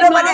9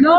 9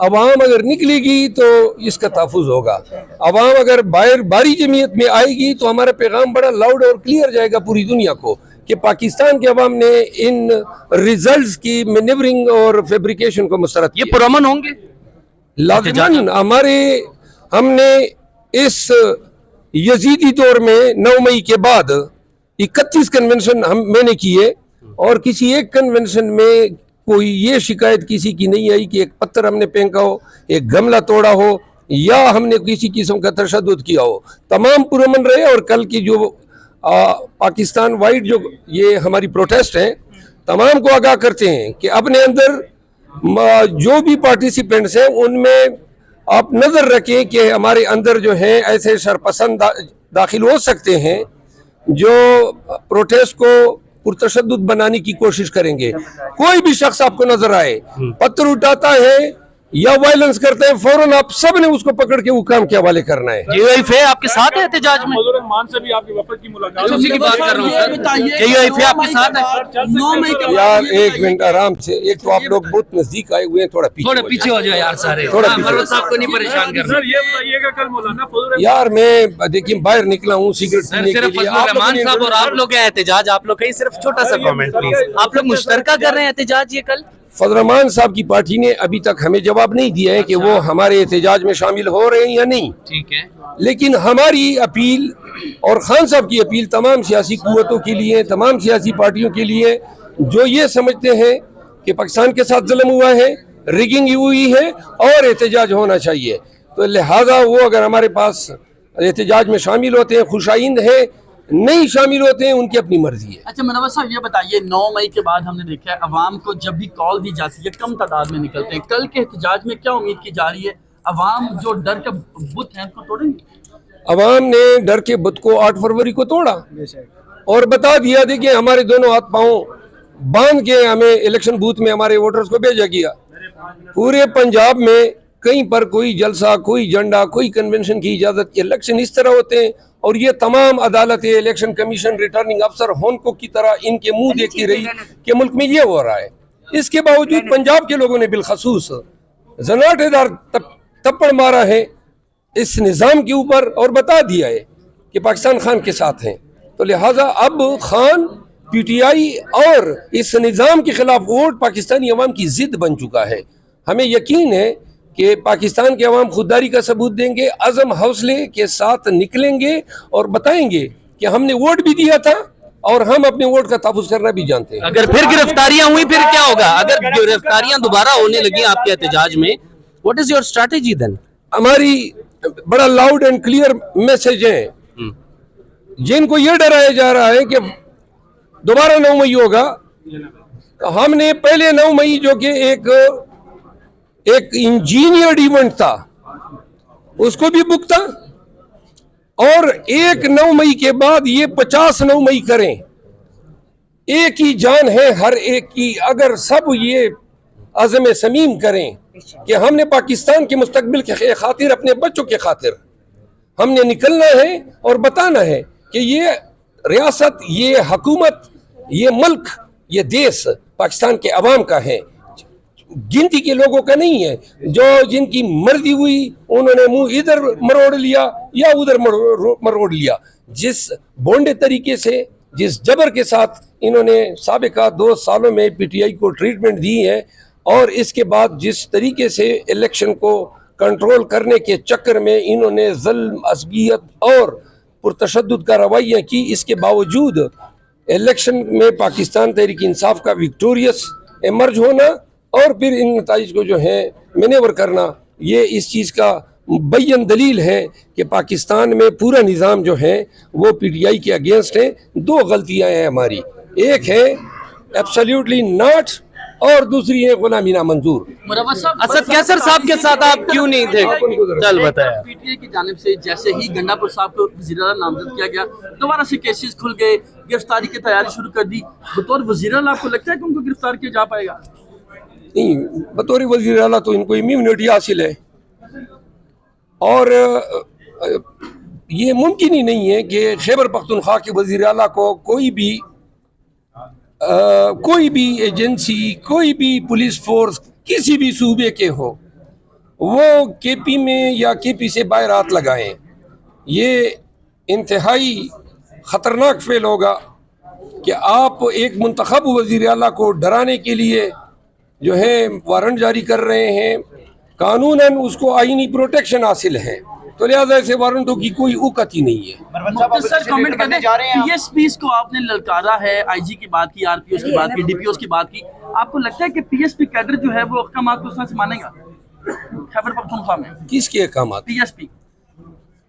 عوام اگر نکلے گی تو اس کا تحفظ ہوگا. عوام اگر باہر باری جمعیت میں آئے گی تو ہمارا پیغام بڑا لاؤڈ اور کلیئر جائے گا پوری دنیا کو کہ پاکستان کے عوام نے ان ریزلٹس کی مینیورنگ اور فیبریکیشن کو مسترد کیا. یہ پرامن ہوں گے لازماً ہم نے اس یزیدی دور میں 9 مئی کے بعد 31 کنونشن میں نے کیے اور کسی ایک کنونشن میں کوئی یہ شکایت کسی کی نہیں آئی کہ ایک پتھر ہم نے پھینکا ہو, ایک گملہ توڑا ہو یا ہم نے کسی قسم کا تشدد کیا ہو. تمام پرامن رہے. اور کل کی جو پاکستان وائڈ جو یہ ہماری پروٹیسٹ ہیں تمام کو آگاہ کرتے ہیں کہ اپنے اندر جو بھی پارٹیسپینٹس ہیں ان میں آپ نظر رکھیں کہ ہمارے اندر جو ہیں ایسے شرپسند داخل ہو سکتے ہیں جو پروٹیسٹ کو پرتشدد بنانے کی کوشش کریں گے. کوئی بھی شخص آپ کو نظر آئے پتھر اٹھاتا ہے یا وائلنس کرتا ہے فوراً آپ سب نے اس کو پکڑ کے حکام کے حوالے کرنا ہے. JUIF آپ کے ساتھ ہے احتجاج میں؟ مان سے بھی آپ کے وفد کی ملاقات اسی کی بات کر رہا ہوں سر. JUIF آپ کے ساتھ ہے؟ یار ایک منٹ آرام سے. ایک تو آپ لوگ بہت نزدیک آئے ہوئے ہیں, تھوڑا پیچھے ہو جائے یار سارے. تھوڑا پیچھے. مروت صاحب کو نہیں پریشان کرنا. یہ بتائیے گا کل مولانا فضل یار میں دیکھیے باہر نکلا ہوں سگریٹ پینے کے صرف لیے. فضل الرحمان صاحب اور آپ لوگ ہیں احتجاج, آپ لوگ کہیں صرف چھوٹا سا کامنٹ پلیز. آپ لوگ مشترکہ کر رہے ہیں احتجاج یہ کل؟ فضل الرحمان صاحب کی پارٹی نے ابھی تک ہمیں جواب نہیں دیا ہے کہ وہ ہمارے احتجاج میں شامل ہو رہے ہیں یا نہیں. ٹھیک ہے. لیکن ہماری اپیل اور خان صاحب کی اپیل تمام سیاسی قوتوں کے لیے, تمام سیاسی پارٹیوں کے لیے جو یہ سمجھتے ہیں کہ پاکستان کے ساتھ ظلم ہوا ہے, ریگنگ ہوئی ہے اور احتجاج ہونا چاہیے. تو لہذا وہ اگر ہمارے پاس احتجاج میں شامل ہوتے ہیں خوش آئند ہیں, نہیں شامل ہوتے ہیں ان کی اپنی مرضی ہے. اچھا منور صاحب یہ بتائیے 9 مئی کے بعد ہم نے دیکھا ہے عوام کو جب بھی کال دی جاتی ہے کم تعداد میں نکلتے ہیں. کل کے احتجاج میں کیا امید کی جا رہی ہے؟ عوام جو ڈر کا بت ہے ان کو توڑیں گے؟ عوام نے ڈر کے بت کو 8 فروری کو توڑا اور بتا دیا دیکھیں ہمارے دونوں ہاتھ پاؤں باندھ کے ہمیں الیکشن بوتھ میں ہمارے ووٹرز کو بھیجا گیا. پورے پنجاب میں کہیں پر کوئی جلسہ, کوئی جھنڈا, کوئی کنونشن کی اجازت. الیکشن اس طرح ہوتے ہیں اور یہ تمام عدالتیں, الیکشن کمیشن, ریٹرننگ افسر ہونکو کی طرح ان کے منہ دیکھتی رہی کہ ملک میں یہ ہو رہا ہے. اس کے باوجود پنجاب کے لوگوں نے بالخصوص زناٹے دار تپڑ مارا ہے اس نظام کے اوپر اور بتا دیا ہے کہ پاکستان خان کے ساتھ ہیں. تو لہٰذا اب خان, پی ٹی آئی اور اس نظام کے خلاف ووٹ پاکستانی عوام کی ضد بن چکا ہے. ہمیں یقین ہے کہ پاکستان کے عوام خودداری کا ثبوت دیں گے, عزم حوصلے کے ساتھ نکلیں گے اور بتائیں گے کہ ہم نے ووٹ بھی دیا تھا اور ہم اپنے ووٹ کا تحفظ کرنا بھی جانتے ہیں. اگر پھر گرفتاریاں ہوئی پھر کیا ہوگا؟ اگر گرفتاریاں دوبارہ ہونے لگی آپ کے احتجاج میں, what is your strategy then? ہماری بڑا لاؤڈ اینڈ کلیئر میسج ہے. جن کو یہ ڈرایا جا رہا ہے کہ دوبارہ 9 مئی ہوگا, ہم نے پہلے 9 مئی جو کہ ایک انجینئرڈ ایونٹ تھا اس کو بھی بک تھا, اور ایک 9 مئی کے بعد یہ 50 9 مئی کریں. ایک ہی جان ہے ہر ایک کی. اگر سب یہ عزم صمیم کریں کہ ہم نے پاکستان کے مستقبل کے خاطر, اپنے بچوں کے خاطر ہم نے نکلنا ہے اور بتانا ہے کہ یہ ریاست, یہ حکومت, یہ ملک, یہ دیس پاکستان کے عوام کا ہے, گنتی کے لوگوں کا نہیں ہے. جو جن کی مرضی ہوئی انہوں نے منہ ادھر مروڑ لیا یا ادھر مروڑ لیا. جس بونڈے طریقے سے, جس جبر کے ساتھ انہوں نے سابقہ 2 سالوں میں پی ٹی آئی کو ٹریٹمنٹ دی ہے, اور اس کے بعد جس طریقے سے الیکشن کو کنٹرول کرنے کے چکر میں انہوں نے ظلم, عصبیت اور پرتشدد کا رویہ کی, اس کے باوجود الیکشن میں پاکستان تحریک انصاف کا وکٹوریس ایمرج ہونا اور پھر ان نتائج کو جو ہے مینیور کرنا, یہ اس چیز کا بین دلیل ہے کہ پاکستان میں پورا نظام جو ہے وہ پی ٹی آئی کے اگینسٹ ہے. 2 غلطیاں ہیں ہماری, ایک ہے ایبسلیوٹلی ناٹ اور دوسری ہے غلامی نامنظور. اسد کیسر صاحب کے ساتھ آپ کیوں نہیں تھے؟ چل بتایا. پی ٹی آئی کی جانب سے جیسے ہی گنڈاپور صاحب کو وزیر اعلیٰ نامزد کیا گیا دوبارہ سے کیسز کھل گئے, گرفتاری کی تیاری شروع کر دی. بطور وزیر اعلیٰ آپ کو لگتا ہے کہ ان کو گرفتار کیا جا پائے گا؟ نہیں, بطور وزیر اعلیٰ تو ان کو امیونٹی حاصل ہے, اور یہ ممکن ہی نہیں ہے کہ خیبر پختونخوا کے وزیر اعلیٰ کو کوئی بھی ایجنسی, کوئی بھی پولیس فورس کسی بھی صوبے کے ہو, وہ کے پی میں یا کے پی سے باہر ہاتھ لگائیں. یہ انتہائی خطرناک فعل ہوگا کہ آپ ایک منتخب وزیر اعلیٰ کو ڈرانے کے لیے جو ہے وارنٹ جاری کر رہے ہیں. قانوناً اس کو آئینی پروٹیکشن حاصل ہے, تو لہٰذا ایسے وارنٹوں کی کوئی اوقت ہی نہیں ہے. مختصر کمنٹ کریں, پی ایس پیز کو آپ نے للکارا ہے, آئی جی کی بات کی, آر پی ایس کی بات کی, ڈی پی اوز کی بات کی. آپ کو لگتا ہے کہ پی ایس پی کیڈر جو ہے وہ احکامات کو اس طرح سے مانے گا خیبر پختونخوا میں؟ کس کے احکامات؟ پی ایس پی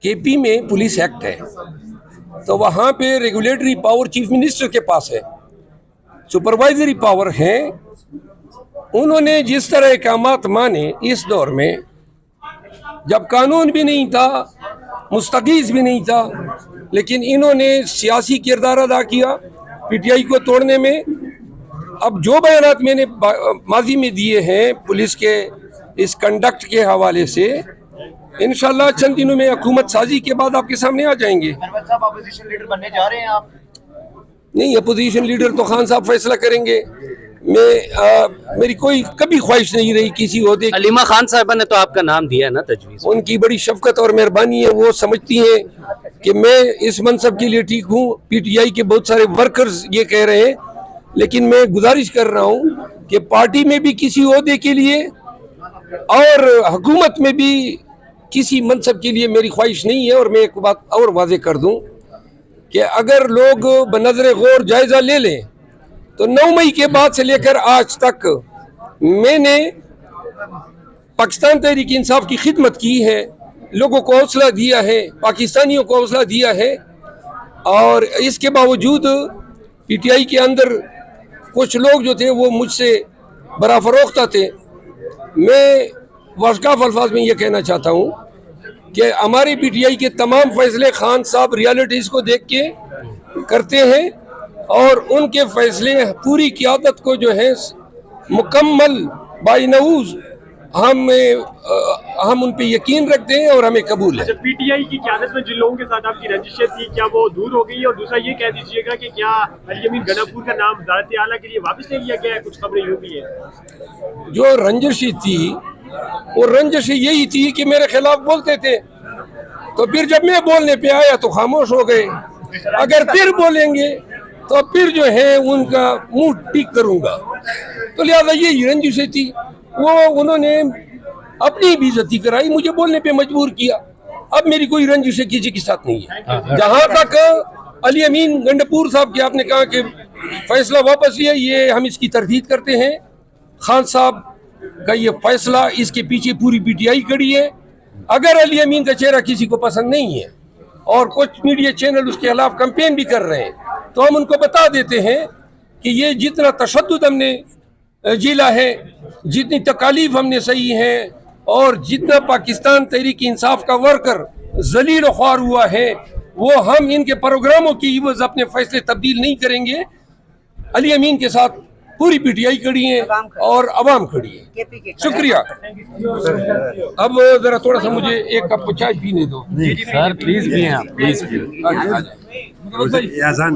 کے پی میں پولیس ایکٹ ہے, تو وہاں پہ ریگولیٹری پاور چیف منسٹر کے پاس ہے, سپروائزری پاور ہے. انہوں نے جس طرح احکامات مانے اس دور میں, جب قانون بھی نہیں تھا, مستغیث بھی نہیں تھا, لیکن انہوں نے سیاسی کردار ادا کیا پی ٹی آئی کو توڑنے میں. اب جو بیانات میں نے ماضی میں دیے ہیں پولیس کے اس کنڈکٹ کے حوالے سے, انشاءاللہ چند دنوں میں حکومت سازی کے بعد آپ کے سامنے آ جائیں گے. اپوزیشن لیڈر بننے جا رہے ہیں آپ؟ نہیں, اپوزیشن لیڈر تو خان صاحب فیصلہ کریں گے. میری کوئی کبھی خواہش نہیں رہی کسی عہدے کی. علیمہ خان صاحبہ نے تو آپ کا نام دیا ہے نا تجویز. ان کی بڑی شفقت اور مہربانی ہے, وہ سمجھتی ہیں کہ میں اس منصب کے لیے ٹھیک ہوں. پی ٹی آئی کے بہت سارے ورکرز یہ کہہ رہے ہیں, لیکن میں گزارش کر رہا ہوں کہ پارٹی میں بھی کسی عہدے کے لیے اور حکومت میں بھی کسی منصب کے لیے میری خواہش نہیں ہے. اور میں ایک بات اور واضح کر دوں کہ اگر لوگ بنظر غور جائزہ لے لیں تو 9 مئی کے بعد سے لے کر آج تک میں نے پاکستان تحریک انصاف کی خدمت کی ہے, لوگوں کو حوصلہ دیا ہے, پاکستانیوں کو حوصلہ دیا ہے. اور اس کے باوجود پی ٹی آئی کے اندر کچھ لوگ جو تھے وہ مجھ سے برا فروختہ تھے. میں واضح الفاظ میں یہ کہنا چاہتا ہوں کہ ہمارے پی ٹی آئی کے تمام فیصلے خان صاحب ریالٹیز کو دیکھ کے کرتے ہیں, اور ان کے فیصلے پوری قیادت کو جو ہے مکمل بائی-نوز ہم ان پہ یقین رکھتے ہیں اور ہمیں قبول ہے. پی ٹی آئی کی قیادت میں جن لوگوں کے ساتھ آپ کی رنجشیں تھی کیا وہ دور ہو گئی ہے؟ اور دوسرا یہ کہہ دیجیے گا کہ کیا علی امین گناپور کا نام وزارت اعلیٰ کے لیے واپس لے لیا گیا ہے؟ کچھ خبریں یوں بھی ہیں. جو رنجشی تھی وہ رنجش یہی تھی کہ میرے خلاف بولتے تھے, تو پھر جب میں بولنے پہ آیا تو خاموش ہو گئے. اگر پھر بولیں گے تو پھر جو ہے ان کا منہ ٹھیک کروں گا. تو لہٰذا یہی رنجشیں تھی. وہ انہوں نے اپنی بھی عزتی کرائی, مجھے بولنے پہ مجبور کیا. اب میری کوئی رنجشیں کسی کے ساتھ نہیں ہے. جہاں تک علی امین گنڈپور صاحب کے آپ نے کہا کہ فیصلہ واپس لیا, یہ ہم اس کی تردید کرتے ہیں. خان صاحب کا یہ فیصلہ, اس کے پیچھے پوری پی ٹی آئی کھڑی ہے. اگر علی امین کا چہرہ کسی کو پسند نہیں ہے اور کچھ میڈیا چینل اس کے خلاف کمپین بھی کر رہے ہیں, تو ہم ان کو بتا دیتے ہیں کہ یہ جتنا تشدد ہم نے جیلا ہے, جتنی تکالیف ہم نے سہی ہیں, اور جتنا پاکستان تحریک انصاف کا ورکر ذلیل و خوار ہوا ہے, وہ ہم ان کے پروگراموں کی عوض اپنے فیصلے تبدیل نہیں کریں گے. علی امین کے ساتھ پوری پی ٹی آئی کھڑی ہیں اور عوام کھڑی ہے. شکریہ. اب ذرا تھوڑا سا مجھے ایک کپ چائے پینے دو. سر پلیز بھی ہیں, پلیز. اذان